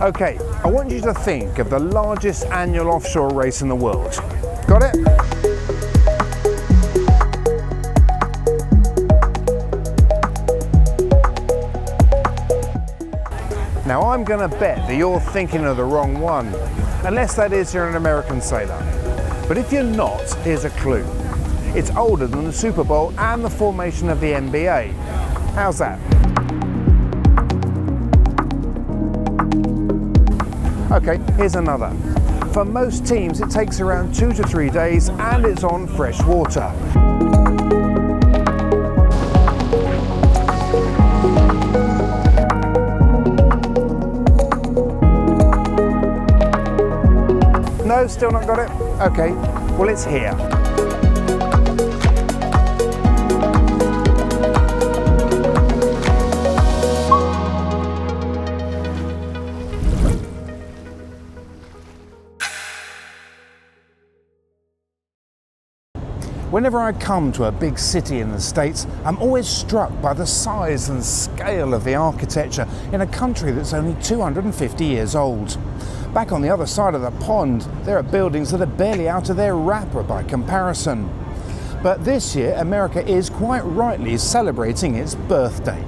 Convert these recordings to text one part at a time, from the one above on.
Okay, I want you to think of the largest annual offshore race in the world. Got it? Now I'm going to bet that you're thinking of the wrong one, unless that is you're an American sailor. But if you're not, here's a clue. It's older than the Super Bowl and the formation of the NBA. How's that? Okay, here's another. For most teams it takes around 2 to 3 days and it's on fresh water. No, still not got it? Okay, well it's here. Whenever I come to a big city in the States, I'm always struck by the size and scale of the architecture in a country that's only 250 years old. Back on the other side of the pond, there are buildings that are barely out of their wrapper by comparison. But this year, America is quite rightly celebrating its birthday.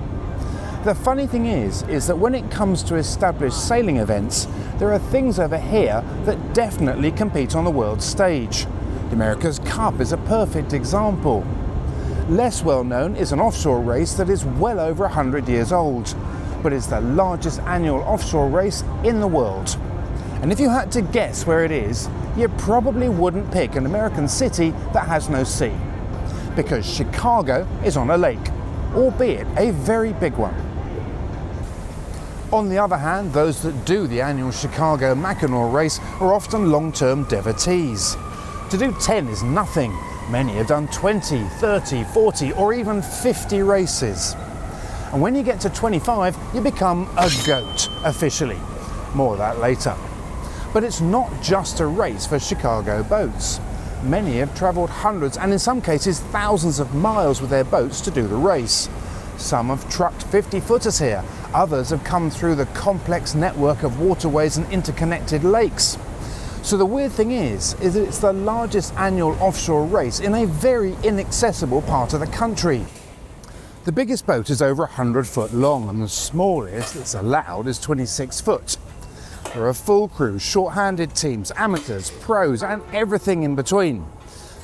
The funny thing is that when it comes to established sailing events, there are things over here that definitely compete on the world stage. The America's Cup is a perfect example. Less well known is an offshore race that is well over 100 years old, but it's the largest annual offshore race in the world. And if you had to guess where it is, you probably wouldn't pick an American city that has no sea, because Chicago is on a lake, albeit a very big one. On the other hand, those that do the annual Chicago Mackinac race are often long-term devotees. To do 10 is nothing. Many have done 20, 30, 40 or even 50 races. And when you get to 25, you become a goat, officially. More of that later. But it's not just a race for Chicago boats. Many have travelled hundreds and in some cases thousands of miles with their boats to do the race. Some have trucked 50-footers here. Others have come through the complex network of waterways and interconnected lakes. So the weird thing is that it's the largest annual offshore race in a very inaccessible part of the country. The biggest boat is over 100 foot long and the smallest that's allowed is 26 foot. There are full crews, short-handed teams, amateurs, pros and everything in between.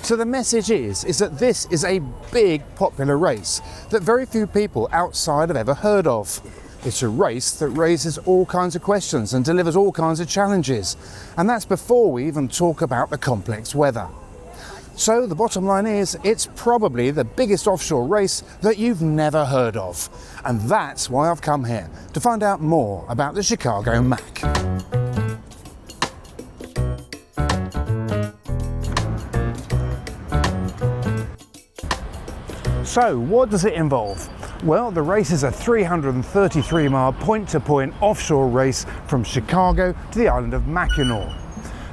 So the message is that this is a big popular race that very few people outside have ever heard of. It's a race that raises all kinds of questions and delivers all kinds of challenges. And that's before we even talk about the complex weather. So the bottom line is, it's probably the biggest offshore race that you've never heard of. And that's why I've come here, to find out more about the Chicago Mac. So what does it involve? Well, the race is a 333-mile point-to-point offshore race from Chicago to the island of Mackinac.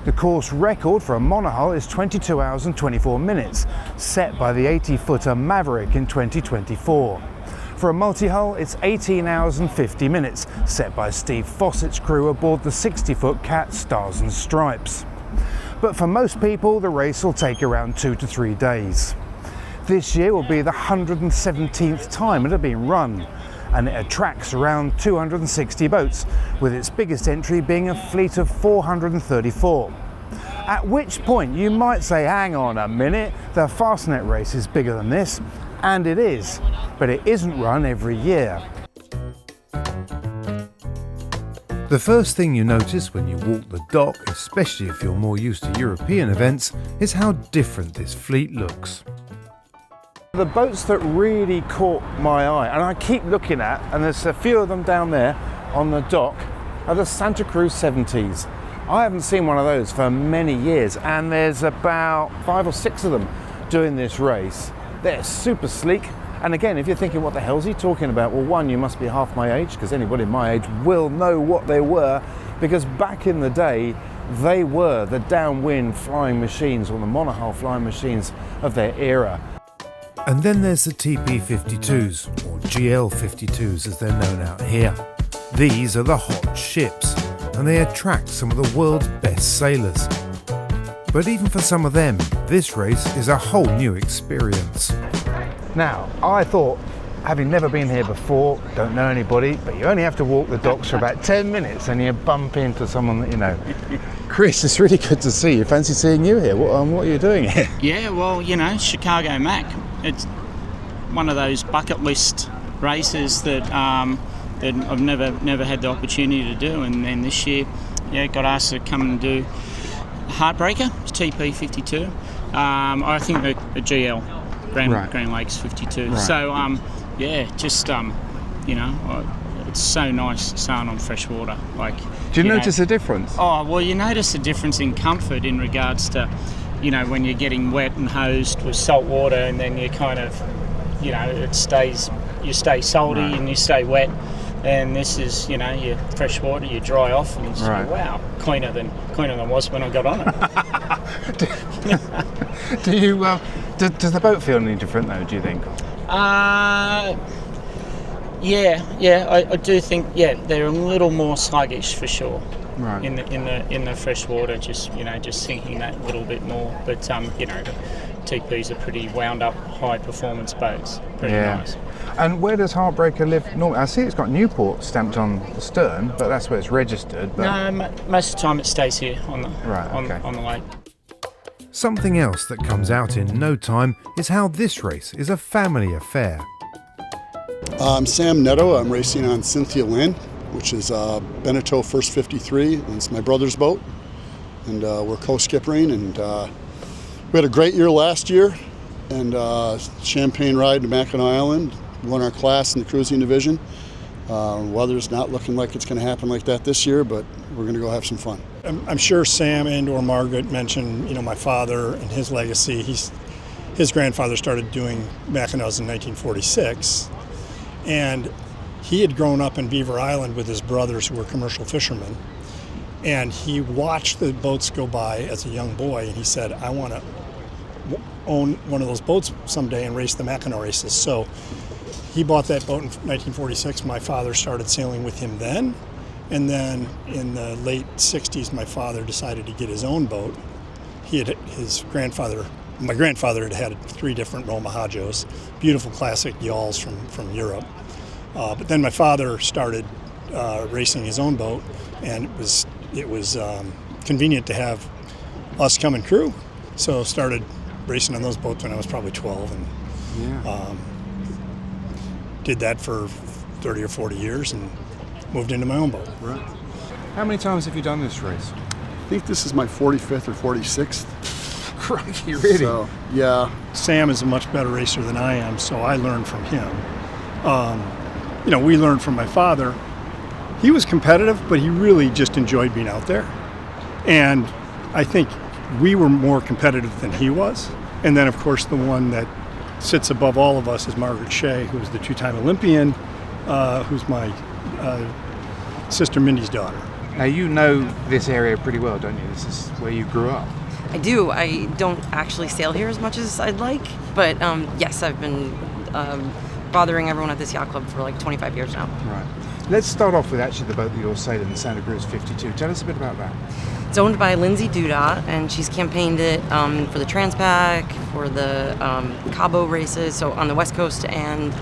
The course record for a monohull is 22 hours and 24 minutes, set by the 80-footer Maverick in 2024. For a multi-hull, it's 18 hours and 50 minutes, set by Steve Fawcett's crew aboard the 60-foot Cat Stars and Stripes. But for most people, the race will take around 2 to 3 days. This year will be the 117th time it has been run, and it attracts around 260 boats, with its biggest entry being a fleet of 434. At which point you might say, hang on a minute, the Fastnet race is bigger than this, and it is, but it isn't run every year. The first thing you notice when you walk the dock, especially if you're more used to European events, is how different this fleet looks. The boats that really caught my eye, and I keep looking at, and there's a few of them down there on the dock, are the Santa Cruz 70s. I haven't seen one of those for many years, and there's about 5 or 6 of them doing this race. They're super sleek, and again, if you're thinking, what the hell's he talking about? Well, one, you must be half my age, because anybody my age will know what they were, because back in the day, they were the downwind flying machines, or the monohull flying machines of their era. And then there's the TP-52s, or GL-52s as they're known out here. These are the hot ships. and they attract some of the world's best sailors. But even for some of them, this race is a whole new experience. Now, I thought, having never been here before, don't know anybody, but you only have to walk the docks for about 10 minutes and you bump into someone that you know. Chris, it's really good to see you. Fancy seeing you here. What are you doing here? Yeah, well, Chicago Mac. It's one of those bucket list races that I've never had the opportunity to do, and then this year, got asked to come and do Heartbreaker, TP52. I think the GL, Grand Lakes 52. Right. So, it's so nice sailing on fresh water. Do you notice a difference? Oh, well, you notice a difference in comfort in regards to, when you're getting wet and hosed with salt water, and then you kind of, you stay salty and you stay wet. And this is, your fresh water, you dry off, and you just go, wow, cleaner than was when I got on it. Do you? Does the boat feel any different though? Do you think? I do think they're a little more sluggish for sure. Right. In the fresh water, just sinking that little bit more. But TPs are pretty wound up, high performance boats. Pretty nice. And where does Heartbreaker live normally? I see it's got Newport stamped on the stern, but that's where it's registered. But... No, most of the time it stays here on the on the lake. Something else that comes out in no time is how this race is a family affair. I'm Sam Netto. I'm racing on Cynthia Lynn, which is Beneteau First 53. And it's my brother's boat, and we're co-skippering. And we had a great year last year, and champagne ride to Mackinac Island. Won our class in the cruising division. Weather's not looking like it's going to happen like that this year, but we're going to go have some fun. I'm sure Sam and or Margaret mentioned, my father and his legacy. His grandfather started doing Mackinacs in 1946, and he had grown up in Beaver Island with his brothers who were commercial fishermen, and he watched the boats go by as a young boy, and he said, I want to own one of those boats someday and race the Mackinac races. So he bought that boat in 1946. My father started sailing with him then. And then in the late 60s, my father decided to get his own boat. My grandfather had 3 different Roma Hajos, beautiful classic yawls from Europe. But then my father started racing his own boat, and it was convenient to have us come and crew. So started racing on those boats when I was probably 12, and did that for 30 or 40 years and moved into my own boat. Right. How many times have you done this race? I think this is my 45th or 46th. Crikey, really? So, yeah. Sam is a much better racer than I am, so I learned from him. We learned from my father. He was competitive, but he really just enjoyed being out there. And I think we were more competitive than he was. And then, of course, the one that sits above all of us is Margaret Shea, who's the 2-time Olympian, who's my sister Mindy's daughter. Now, you know this area pretty well, don't you? This is where you grew up. I do. I don't actually sail here as much as I'd like, but yes, I've been bothering everyone at this yacht club for like 25 years now. Right. Let's start off with actually the boat that you're sailing, the Santa Cruz 52. Tell us a bit about that. It's owned by Lindsay Duda, and she's campaigned it for the Transpac, for the Cabo races, so on the West Coast and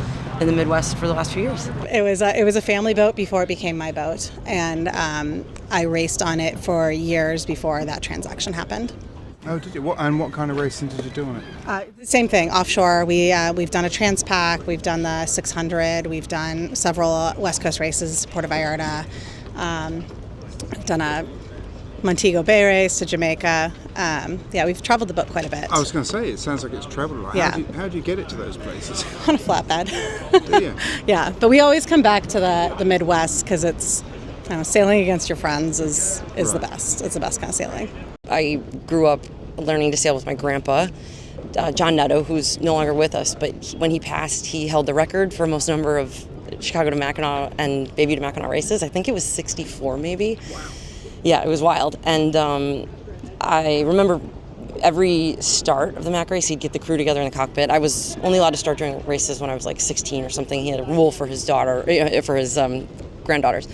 in the Midwest for the last few years. It was a family boat before it became my boat, and I raced on it for years before that transaction happened. Oh, did you? What kind of racing did you do on it? Same thing, offshore. We've done a Transpac, we've done the 600, we've done several West Coast races, Puerto Vallarta, we've done a Montego Bay race to Jamaica. We've traveled the boat quite a bit. I was going to say, it sounds like it's traveled a lot. Yeah. How do you get it to those places? On a flatbed. Do you? Yeah, but we always come back to the Midwest because it's, sailing against your friends is the best. It's the best kind of sailing. I grew up learning to sail with my grandpa, John Netto, who's no longer with us, but when he passed, he held the record for most number of Chicago to Mackinac and Bayview to Mackinac races. I think it was 64 maybe. Wow. Yeah, it was wild. And I remember every start of the Mac race, he'd get the crew together in the cockpit. I was only allowed to start during races when I was like 16 or something. He had a rule for his daughter, for his granddaughters.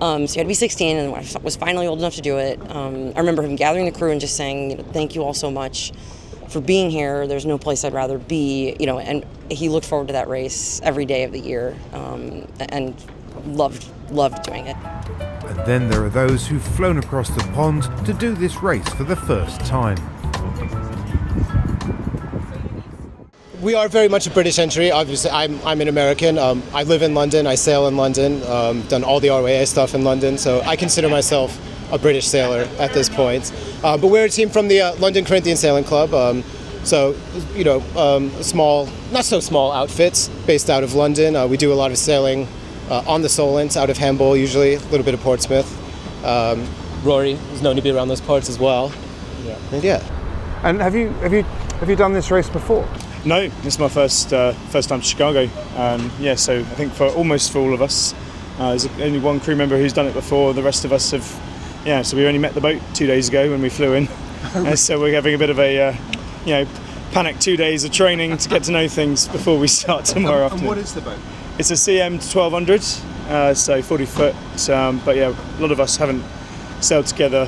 So you had to be 16, and when I was finally old enough to do it, I remember him gathering the crew and just saying, you know, thank you all so much for being here. There's no place I'd rather be, you know, and he looked forward to that race every day of the year, and loved doing it. And then there are those who've flown across the pond to do this race for the first time. We are very much a British entry. Obviously, I'm an American. I live in London. I sail in London. Done all the ROAA stuff in London. So I consider myself a British sailor at this point. But we're a team from the London Corinthian Sailing Club. So, you know, small, not so small outfits based out of London. We do a lot of sailing on the Solent, out of Hamble usually, a little bit of Portsmouth. Rory is known to be around those parts as well. Yeah. And yeah. And have you done this race before? No, this is my first time to Chicago. So I think for all of us, there's only one crew member who's done it before. The rest of us have, so we only met the boat 2 days ago when we flew in. So we're having a bit of a, panic 2 days of training to get to know things before we start tomorrow afternoon. And what is the boat? It's a CM 1200, so 40 foot. But yeah, a lot of us haven't sailed together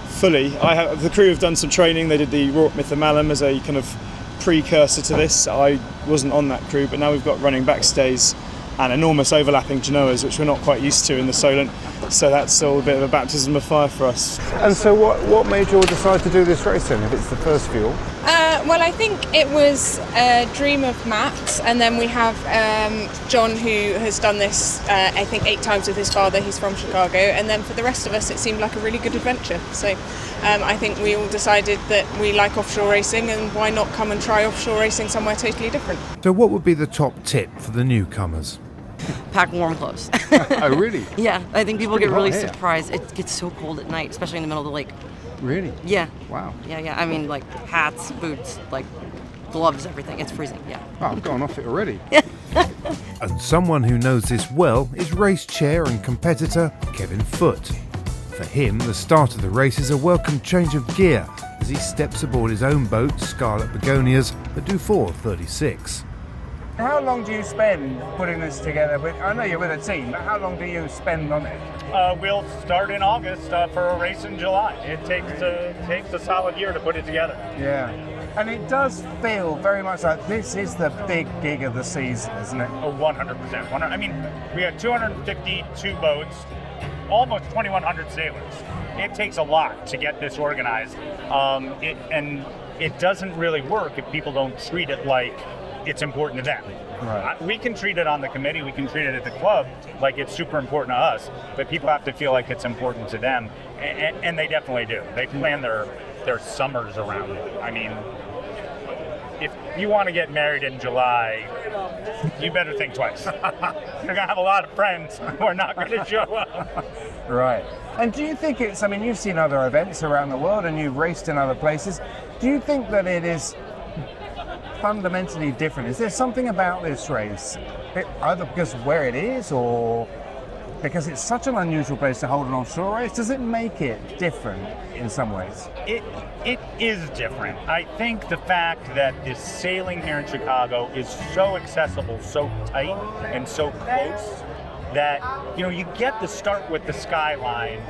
fully. The crew have done some training. They did the Rorke Mythe of Malum as a kind of precursor to this. I wasn't on that crew, but now we've got running backstays and enormous overlapping genoas, which we're not quite used to in the Solent. So that's all a bit of a baptism of fire for us. And so what made you all decide to do this race then, if it's the first for you all? Well, I think it was a dream of Matt's, and then we have John, who has done this, I think 8 times with his father. He's from Chicago, and then for the rest of us, it seemed like a really good adventure. So I think we all decided that we like offshore racing, and why not come and try offshore racing somewhere totally different. So what would be the top tip for the newcomers? Pack warm clothes. Oh, really? Yeah, I think people get really hot here. surprised. It gets so cold at night, especially in the middle of the lake. Really? Yeah. Wow. Yeah. I mean, like hats, boots, like gloves, everything. It's freezing. Yeah. Oh, I've gone off it already. And someone who knows this well is race chair and competitor Kevin Foote. For him, the start of the race is a welcome change of gear as he steps aboard his own boat, Scarlet Begonias, that do 4:36. How long do you spend putting this together? I know you're with a team, but how long do you spend on it? We'll start in August for a race in July. It takes a solid year to put it together. Yeah. And it does feel very much like this is the big gig of the season, isn't it? 100%. I mean, we had 252 boats, almost 2,100 sailors. It takes a lot to get this organized. And it doesn't really work if people don't treat it like it's important to them. Right. We can treat it on the committee, we can treat it at the club like it's super important to us, but people have to feel like it's important to them, and they definitely do. They plan their summers around it. I mean, if you want to get married in July, you better think twice. You're going to have a lot of friends who are not going to show up. Right. And do you think it's, I mean, you've seen other events around the world and you've raced in other places. Do you think that it is fundamentally different? Is there something about this race, either because of where it is or because it's such an unusual place to hold an offshore race? Does it make it different in some ways? It is different. I think the fact that this sailing here in Chicago is so accessible, so tight, and so close that, you know, you get to start with the skyline,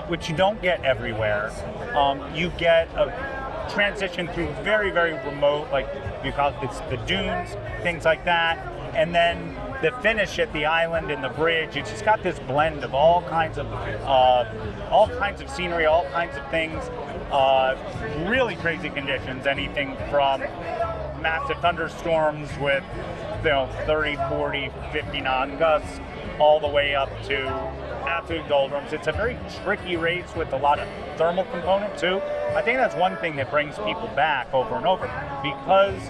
which you don't get everywhere. You get a transition through very, very remote, like you call it, it's the dunes, things like that, and then the finish at the island and the bridge. It's just got this blend of all kinds of scenery, all kinds of things, really crazy conditions, anything from massive thunderstorms with 30, 40, 50 knot gusts, all the way up to absolute doldrums. It's a very tricky race with a lot of thermal component too. I think that's one thing that brings people back over and over, because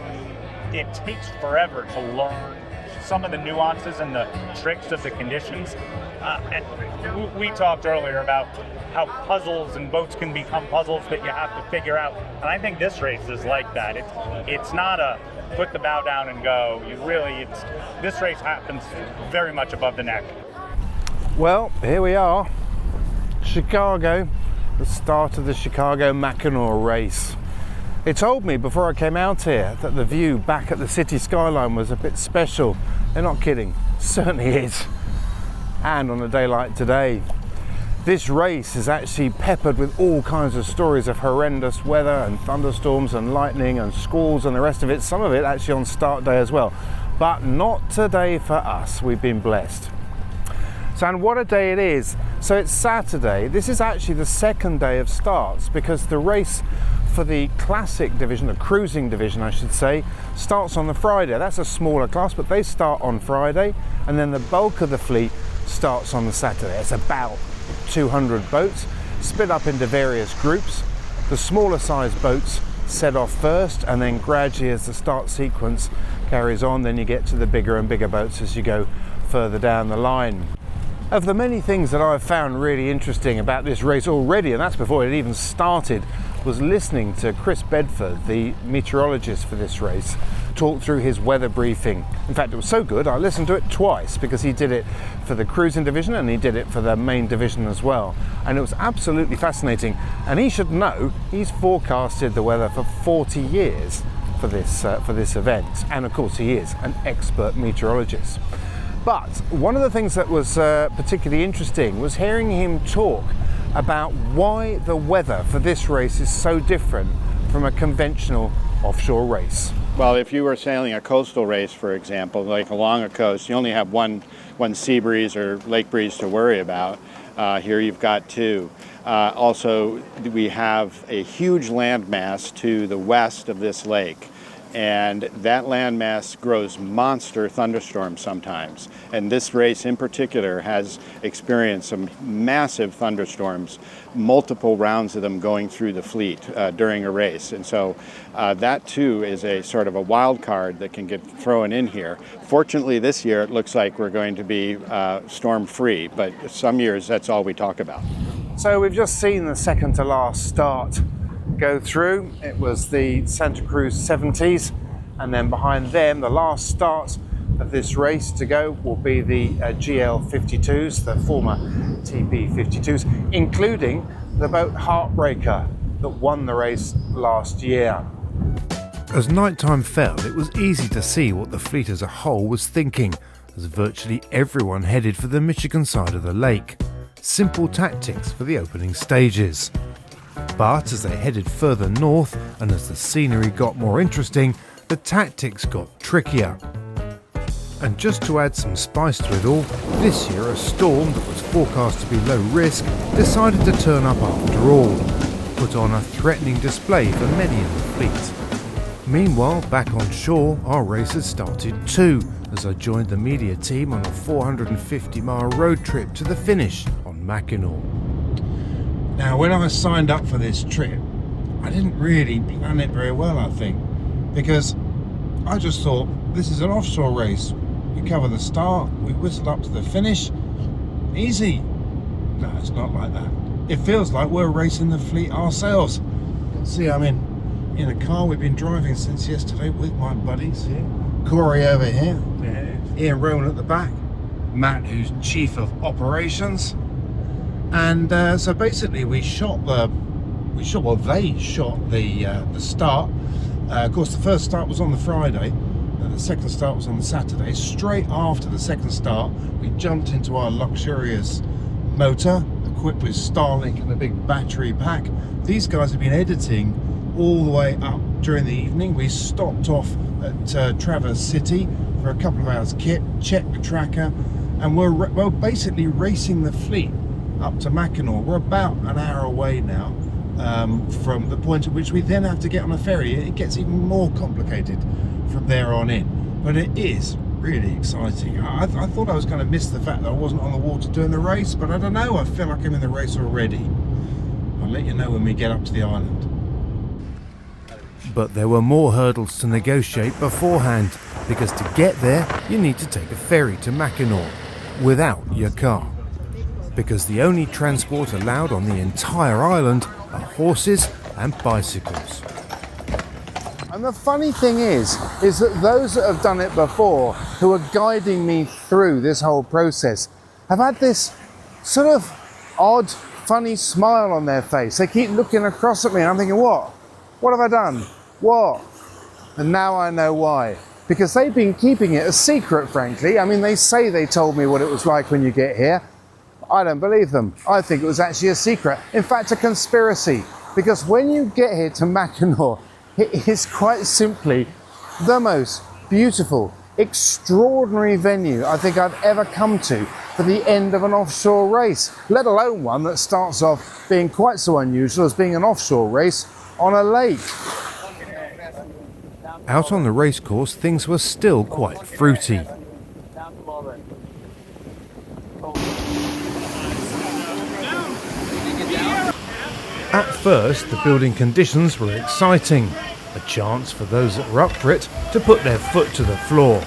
it takes forever to learn some of the nuances and the tricks of the conditions. And we talked earlier about how puzzles and boats can become puzzles that you have to figure out. And I think this race is like that. It's not a put the bow down and go. This race happens very much above the neck. Well, here we are, Chicago, the start of the Chicago Mackinac Race. It told me before I came out here that the view back at the city skyline was a bit special. They're not kidding, certainly is. and on a day like today. This race is actually peppered with all kinds of stories of horrendous weather and thunderstorms and lightning and squalls and the rest of it, some of it actually on start day as well. But not today for us, we've been blessed. So, and what a day it is. So it's Saturday. This is actually the second day of starts, because the race for the classic division, the cruising division I should say, starts on the Friday. That's a smaller class, but they start on Friday, and then the bulk of the fleet starts on the Saturday. It's about 200 boats split up into various groups. The smaller sized boats set off first, and then gradually as the start sequence carries on, then you get to the bigger and bigger boats as you go further down the line. Of the many things that I've found really interesting about this race already, and that's before it even started, was listening to Chris Bedford, the meteorologist for this race, talk through his weather briefing. In fact, it was so good I listened to it twice, because he did it for the cruising division and he did it for the main division as well, and it was absolutely fascinating. And he should know, he's forecasted the weather for 40 years for this event, and of course he is an expert meteorologist. But one of the things that was particularly interesting was hearing him talk about why the weather for this race is so different from a conventional offshore race. Well, if you were sailing a coastal race, for example, like along a coast, you only have one sea breeze or lake breeze to worry about. Here you've got two. Also, we have a huge landmass to the west of this lake, and that landmass grows monster thunderstorms sometimes. And this race in particular has experienced some massive thunderstorms, multiple rounds of them going through the fleet during a race. And so that too is a sort of a wild card that can get thrown in here. Fortunately this year it looks like we're going to be storm free, but some years that's all we talk about. So we've just seen the second to last start go through. It was the Santa Cruz 70s, and then behind them the last start of this race to go will be the GL 52s, the former TP 52s, including the boat Heartbreaker that won the race last year. As nighttime fell, it was easy to see what the fleet as a whole was thinking, as virtually everyone headed for the Michigan side of the lake. Simple tactics for the opening stages. But as they headed further north and as the scenery got more interesting, the tactics got trickier. And just to add some spice to it all, this year a storm that was forecast to be low risk decided to turn up after all, put on a threatening display for many in the fleet. Meanwhile, back on shore, our race had started too, as I joined the media team on a 450-mile road trip to the finish on Mackinac. Now, when I signed up for this trip, I didn't really plan it very well, I think, because I just thought, this is an offshore race. We cover the start, we whistle up to the finish, easy. No, it's not like that. It feels like we're racing the fleet ourselves. You can see I'm in a car we've been driving since yesterday with my buddies here. Corey over here, Ian Rowan at the back, Matt, who's Chief of Operations. And so basically they shot the start. Of course, the first start was on the Friday, and the second start was on the Saturday. Straight after the second start, we jumped into our luxurious motor, equipped with Starlink and a big battery pack. These guys have been editing all the way up during the evening. We stopped off at Traverse City for a couple of hours kit, checked the tracker, and we're basically racing the fleet up to Mackinac. We're about an hour away now from the point at which we then have to get on a ferry. It gets even more complicated from there on in, but it is really exciting. I thought I was going to miss the fact that I wasn't on the water doing the race, but I don't know, I feel like I'm in the race already. I'll let you know when we get up to the island. But there were more hurdles to negotiate beforehand, because to get there you need to take a ferry to Mackinac without your car. Because the only transport allowed on the entire island are horses and bicycles. And the funny thing is that those that have done it before, who are guiding me through this whole process, have had this sort of odd, funny smile on their face. They keep looking across at me and I'm thinking, what? What have I done? What? And now I know why. because they've been keeping it a secret, frankly. I mean, they say they told me what it was like when you get here. I don't believe them. I think it was actually a secret. In fact, a conspiracy, because when you get here to Mackinac, it is quite simply the most beautiful, extraordinary venue I think I've ever come to for the end of an offshore race, let alone one that starts off being quite so unusual as being an offshore race on a lake. Out on the racecourse, things were still quite fruity. At first, the building conditions were exciting, a chance for those that were up for it to put their foot to the floor.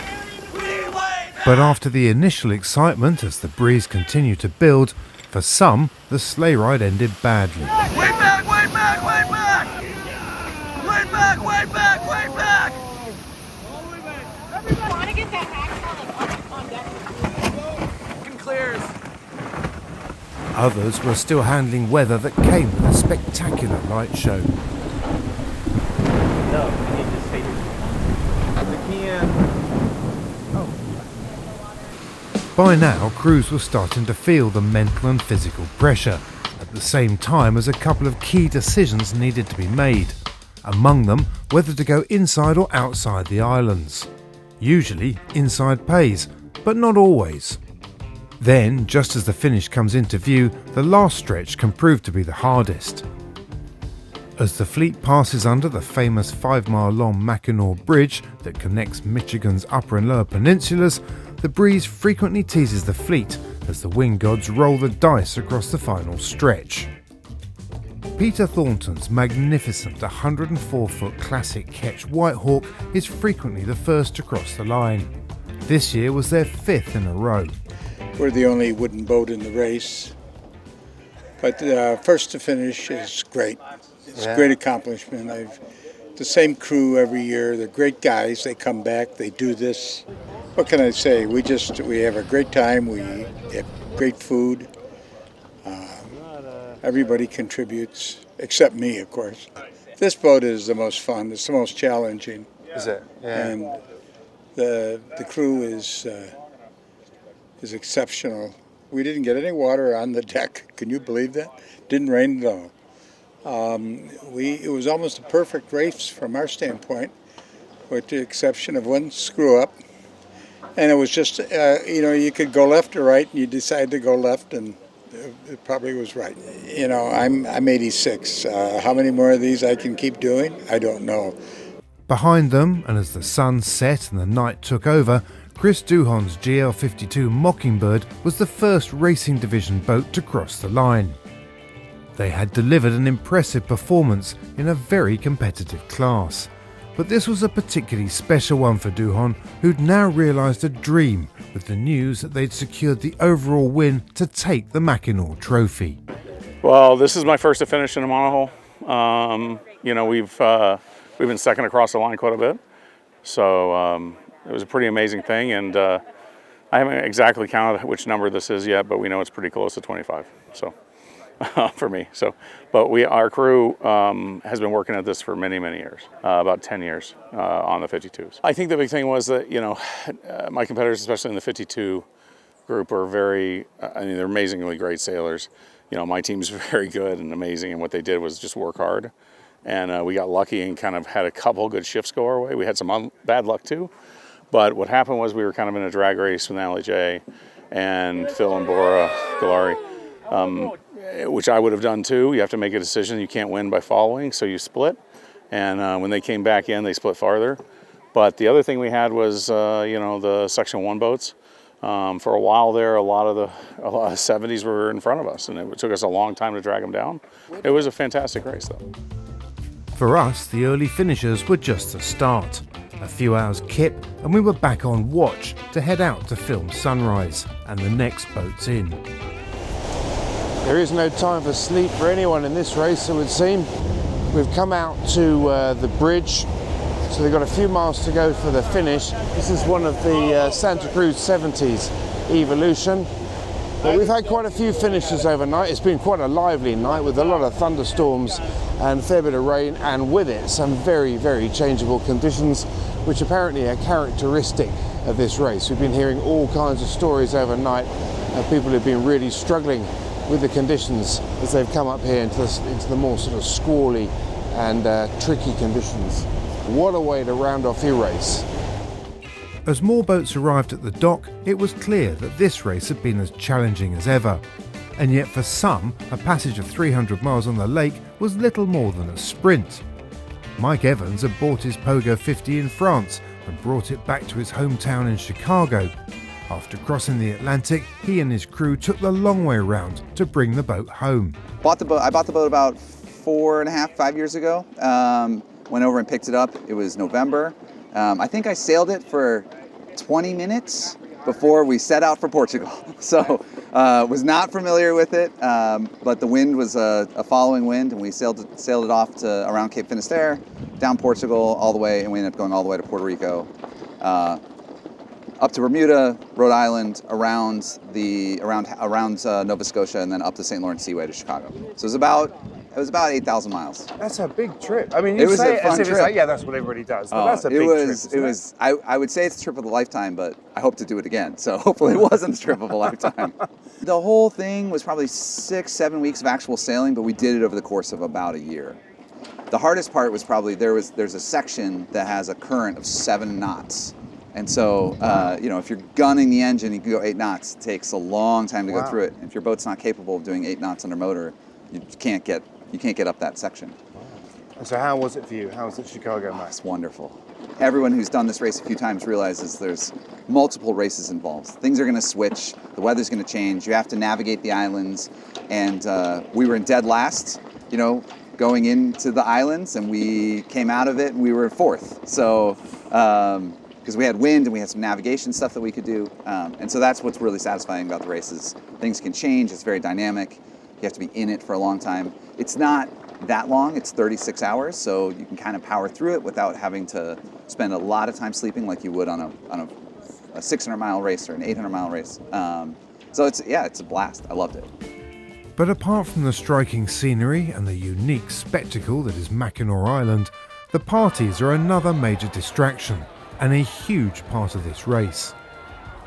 But after the initial excitement, as the breeze continued to build, for some, the sleigh ride ended badly. Way back! Way back! Way back! Way back! Way back! Way back! Everybody want to get that hack on deck. And clears. Others were still handling weather that came with a spectacular light show. No, we need to stay here. By now, crews were starting to feel the mental and physical pressure, at the same time as a couple of key decisions needed to be made. Among them, whether to go inside or outside the islands. Usually, inside pays, but not always. Then, just as the finish comes into view, the last stretch can prove to be the hardest. As the fleet passes under the famous 5-mile-long Mackinac Bridge that connects Michigan's upper and lower peninsulas, the breeze frequently teases the fleet as the wind gods roll the dice across the final stretch. Peter Thornton's magnificent 104-foot classic ketch Whitehawk is frequently the first to cross the line. This year was their 5th in a row. We're the only wooden boat in the race, but first to finish is great. It's a great accomplishment. The same crew every year. They're great guys. They come back. They do this. What can I say? We have a great time. We have great food. Everybody contributes, except me, of course. This boat is the most fun. It's the most challenging. Is it? Yeah. And the crew is exceptional. We didn't get any water on the deck. Can you believe that? Didn't rain at all. It was almost a perfect race from our standpoint, with the exception of one screw up. And it was just, you could go left or right, and you decided to go left, and it probably was right. I'm 86. How many more of these I can keep doing? I don't know. Behind them, and as the sun set and the night took over, Chris Duhon's GL52 Mockingbird was the first racing division boat to cross the line. They had delivered an impressive performance in a very competitive class. But this was a particularly special one for Duhon, who'd now realised a dream with the news that they'd secured the overall win to take the Mackinac Trophy. Well, this is my first to finish in a monohull. We've been second across the line quite a bit. So it was a pretty amazing thing, and I haven't exactly counted which number this is yet, but we know it's pretty close to 25. So. For me. But our crew has been working at this for many, many years, about 10 years on the 52s. I think the big thing was that, my competitors, especially in the 52 group, are they're amazingly great sailors. My team's very good and amazing, and what they did was just work hard. And we got lucky and kind of had a couple good shifts go our way. We had some bad luck too. But what happened was we were kind of in a drag race with LJ and Phil and Bora Galari. Which I would have done too. You have to make a decision. You can't win by following, so you split. And when they came back in, they split farther. But the other thing we had was, the Section 1 boats. For a while there, a lot of 70s were in front of us, and it took us a long time to drag them down. It was a fantastic race, though. For us, the early finishers were just the start. A few hours kip, and we were back on watch to head out to film sunrise and the next boats in. There is no time for sleep for anyone in this race, it would seem. We've come out to the bridge, so they've got a few miles to go for the finish. This is one of the Santa Cruz 70s Evolution. But we've had quite a few finishes overnight. It's been quite a lively night with a lot of thunderstorms and a fair bit of rain, and with it some very, very changeable conditions. which apparently are characteristic of this race. We've been hearing all kinds of stories overnight of people who've been really struggling with the conditions as they've come up here into the more sort of squally and tricky conditions. What a way to round off your race. As more boats arrived at the dock, it was clear that this race had been as challenging as ever. And yet for some, a passage of 300 miles on the lake was little more than a sprint. Mike Evans had bought his Pogo 50 in France and brought it back to his hometown in Chicago. After crossing the Atlantic, he and his crew took the long way round to bring the boat home. I bought the boat about 5 years ago. Went over and picked it up. It was November. I think I sailed it for 20 minutes before we set out for Portugal. So was not familiar with it, but the wind was a following wind, and we sailed it off to around Cape Finisterre, down Portugal all the way, and we ended up going all the way to Puerto Rico, up to Bermuda, Rhode Island, around Nova Scotia, and then up the St. Lawrence Seaway to Chicago. So it was about 8,000 miles. That's a big trip. I mean, you say it as if it's like, yeah, that's what everybody does, but that's a big trip. I would say it's a trip of a lifetime, but I hope to do it again. So hopefully it wasn't a trip of a lifetime. The whole thing was probably 6-7 weeks of actual sailing, but we did it over the course of about a year. The hardest part was probably there's a section that has a current of 7 knots. And so, if you're gunning the engine, you can go 8 knots. It takes a long time to go through it. If your boat's not capable of doing 8 knots under motor, you can't get up that section. And so how was it for you? How was it Chicago, Mac? It's wonderful. Everyone who's done this race a few times realizes there's multiple races involved. Things are going to switch. The weather's going to change. You have to navigate the islands. And we were in dead last, going into the islands, and we came out of it and we were 4th. So, because we had wind and we had some navigation stuff that we could do. And so that's what's really satisfying about the races. Things can change. It's very dynamic. You have to be in it for a long time. It's not that long. It's 36 hours, so you can kind of power through it without having to spend a lot of time sleeping like you would on a 600-mile race or an 800-mile race. So it's a blast. I loved it. But apart from the striking scenery and the unique spectacle that is Mackinac Island, the parties are another major distraction and a huge part of this race.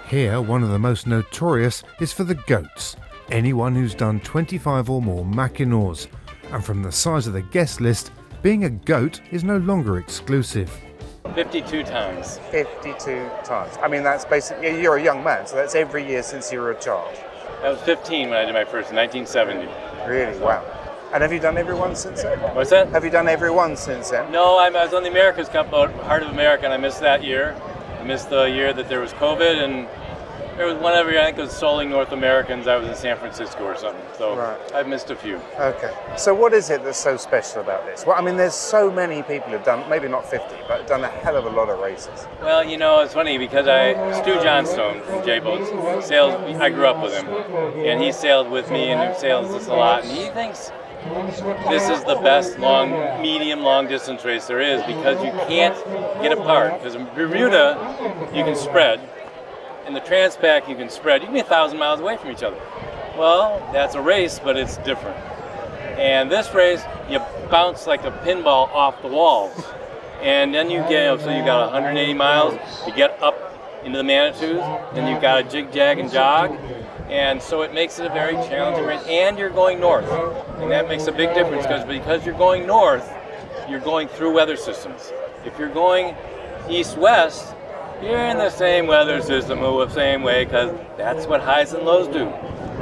Here, one of the most notorious is for the goats. Anyone who's done 25 or more Mackinacs, and from the size of the guest list, being a goat is no longer exclusive. 52 times. 52 times. I mean, that's basically, you're a young man, so that's every year since you were a child. I was 15 when I did my first, in 1970. Really? Wow. And have you done every one since then? What's that? Have you done every one since then? No, I was on the America's Cup boat, Heart of America, and I missed that year. I missed the year that there was COVID, and there was one every year, I think it was solely North Americans. I was in San Francisco or something, so I've missed a few. Okay. So what is it that's so special about this? Well, I mean, there's so many people who've done, maybe not 50, but have done a hell of a lot of races. Well, it's funny because Stu Johnstone from J-Boats sailed, I grew up with him, and he sailed with me and he sails this a lot, and he thinks this is the best medium, long distance race there is because you can't get apart. Because in Bermuda, you can spread. In the Transpac, you can spread. You can be 1,000 miles away from each other. Well, that's a race, but it's different. And this race, you bounce like a pinball off the walls. And then you get, so you got 180 miles, you get up into the Manitous, then you've got to jig, jag, and jog. And so it makes it a very challenging race. And you're going north. And that makes a big difference because you're going north, you're going through weather systems. If you're going east-west, you're in the same weather system, move the same way, because that's what highs and lows do.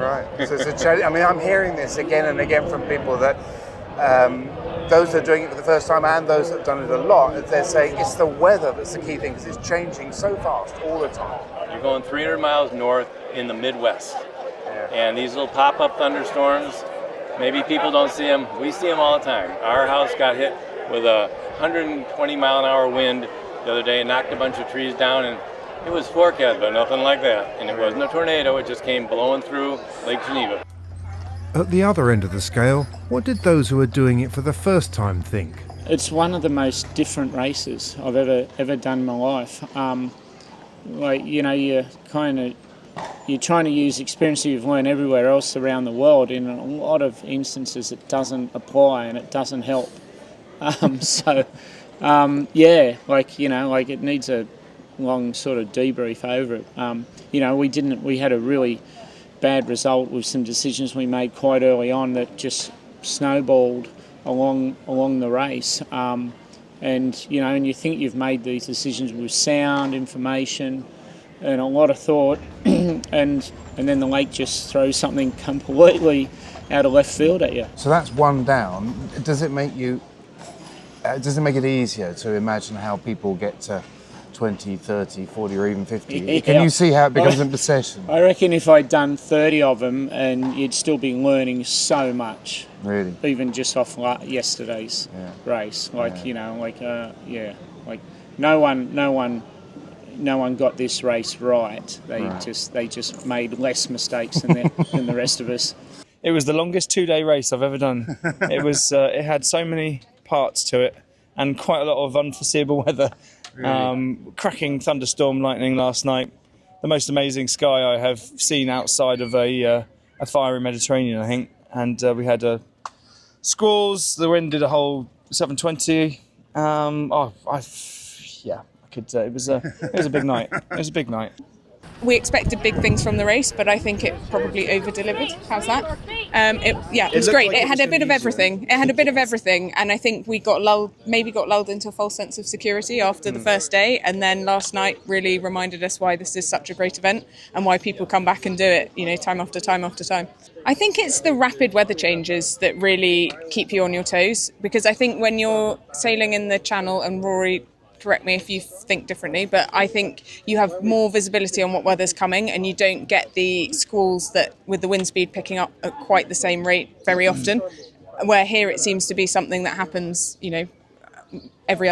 Right. So it's a challenge. I mean, I'm hearing this again and again from people that those that are doing it for the first time and those that have done it a lot, they're saying it's the weather that's the key thing because it's changing so fast all the time. You're going 300 miles north in the Midwest. And these little pop-up thunderstorms, maybe people don't see them. We see them all the time. Our house got hit with a 120-mile-an-hour wind the other day and knocked a bunch of trees down, and it was forecast, but nothing like that. And it wasn't a tornado, it just came blowing through Lake Geneva. At the other end of the scale, what did those who are doing it for the first time think? It's one of the most different races I've ever done in my life. You're trying to use experience you've learned everywhere else around the world. In a lot of instances, it doesn't apply and it doesn't help. So Yeah, like it needs a long sort of debrief over it. We had a really bad result with some decisions we made quite early on that just snowballed along the race. And you think you've made these decisions with sound information and a lot of thought, and then the lake just throws something completely out of left field at you. So that's one down. Does it make it easier to imagine how people get to 20, 30, 40 or even 50? Yeah. Can you see how it becomes an obsession? I reckon if I'd done 30 of them, and you'd still be learning so much. Really? Even just off yesterday's race. No one got this race right. They just made less mistakes than the rest of us. It was the longest 2-day race I've ever done. It had so many parts to it and quite a lot of unforeseeable weather. Really? Cracking thunderstorm lightning last night. The most amazing sky I have seen outside of a fiery Mediterranean, I think. And we had squalls. The wind did a whole 720. It was a big night. It was a big night. We expected big things from the race, but I think it probably over-delivered. How's that? It was great. It had a bit of everything. And I think we got lulled into a false sense of security after the first day, and then last night really reminded us why this is such a great event and why people come back and do it, time after time after time. I think it's the rapid weather changes that really keep you on your toes, because I think when you're sailing in the Channel, and Rory, correct me if you think differently, but I think you have more visibility on what weather's coming, and you don't get the squalls that with the wind speed picking up at quite the same rate very often, where here it seems to be something that happens, every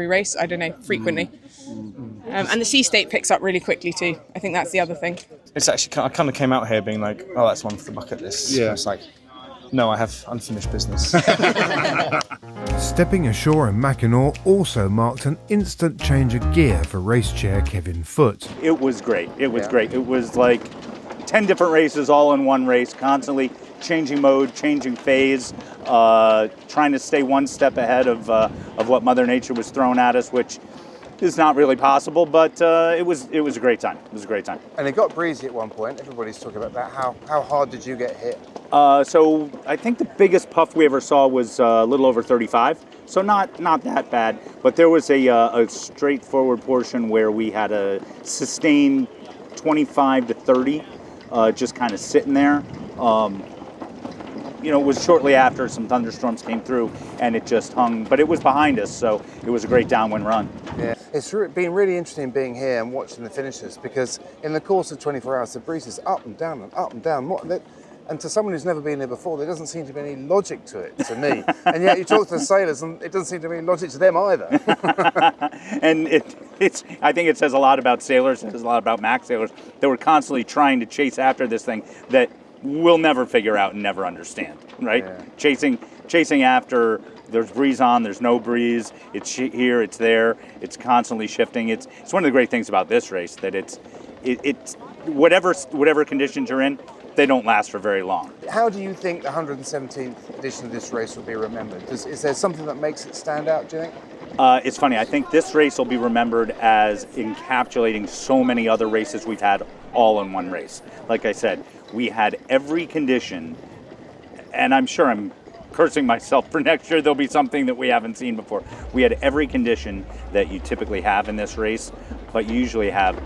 race, I don't know, frequently. And the sea state picks up really quickly too. I think that's the other thing. It's actually, I kind of came out here being like, oh, that's one for the bucket list. Yeah. It's like, no, I have unfinished business. Stepping ashore in Mackinac also marked an instant change of gear for race chair Kevin Foote. It was great. It was great. It was like 10 different races all in one race, constantly changing mode, changing phase, trying to stay one step ahead of what Mother Nature was throwing at us, which is not really possible, but it was a great time. It was a great time. And it got breezy at one point. Everybody's talking about that. How hard did you get hit? So I think the biggest puff we ever saw was a little over 35. So not that bad, but there was a straightforward portion where we had a sustained 25 to 30, just kind of sitting there. It was shortly after some thunderstorms came through and it just hung, but it was behind us, so it was a great downwind run. Yeah, it's been really interesting being here and watching the finishers, because in the course of 24 hours, the breeze is up and down and up and down. And to someone who's never been here before, there doesn't seem to be any logic to it, to me. And yet you talk to the sailors and it doesn't seem to be any logic to them either. And I think it says a lot about sailors, it says a lot about Mac sailors, that we're constantly trying to chase after this thing that we'll never figure out and never understand, right? Yeah. Chasing after, there's breeze on, there's no breeze, it's here, it's there, it's constantly shifting. It's one of the great things about this race, that it's whatever conditions you're in, they don't last for very long. How do you think the 117th edition of this race will be remembered? Is there something that makes it stand out, do you think? It's funny, I think this race will be remembered as encapsulating so many other races we've had all in one race. Like I said, we had every condition, and I'm sure I'm cursing myself for next year, there'll be something that we haven't seen before. We had every condition that you typically have in this race, but you usually have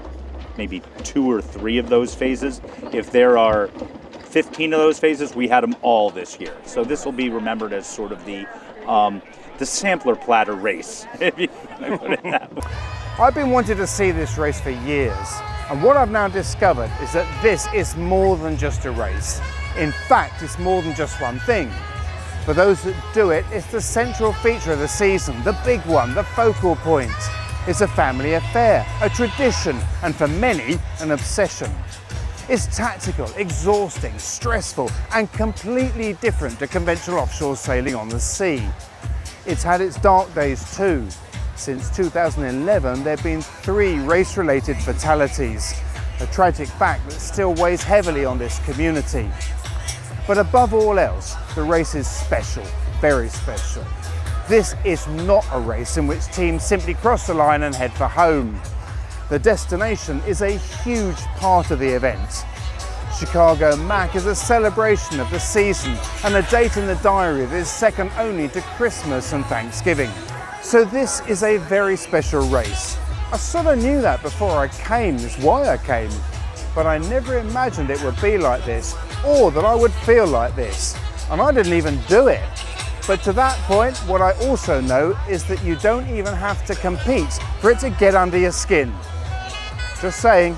maybe 2 or 3 of those phases. If there are 15 of those phases, we had them all this year. So this will be remembered as sort of the sampler platter race, if you can put it that way. I've been wanting to see this race for years, and what I've now discovered is that this is more than just a race. In fact, it's more than just one thing. For those that do it, it's the central feature of the season, the big one, the focal point. It's a family affair, a tradition, and for many, an obsession. It's tactical, exhausting, stressful, and completely different to conventional offshore sailing on the sea. It's had its dark days too. Since 2011, there have been 3 race-related fatalities, a tragic fact that still weighs heavily on this community. But above all else, the race is special, very special. This is not a race in which teams simply cross the line and head for home. The destination is a huge part of the event. Chicago Mac is a celebration of the season and a date in the diary that is second only to Christmas and Thanksgiving. So this is a very special race. I sort of knew that before I came, is why I came, but I never imagined it would be like this, or that I would feel like this. And I didn't even do it. But to that point, what I also know is that you don't even have to compete for it to get under your skin. Just saying.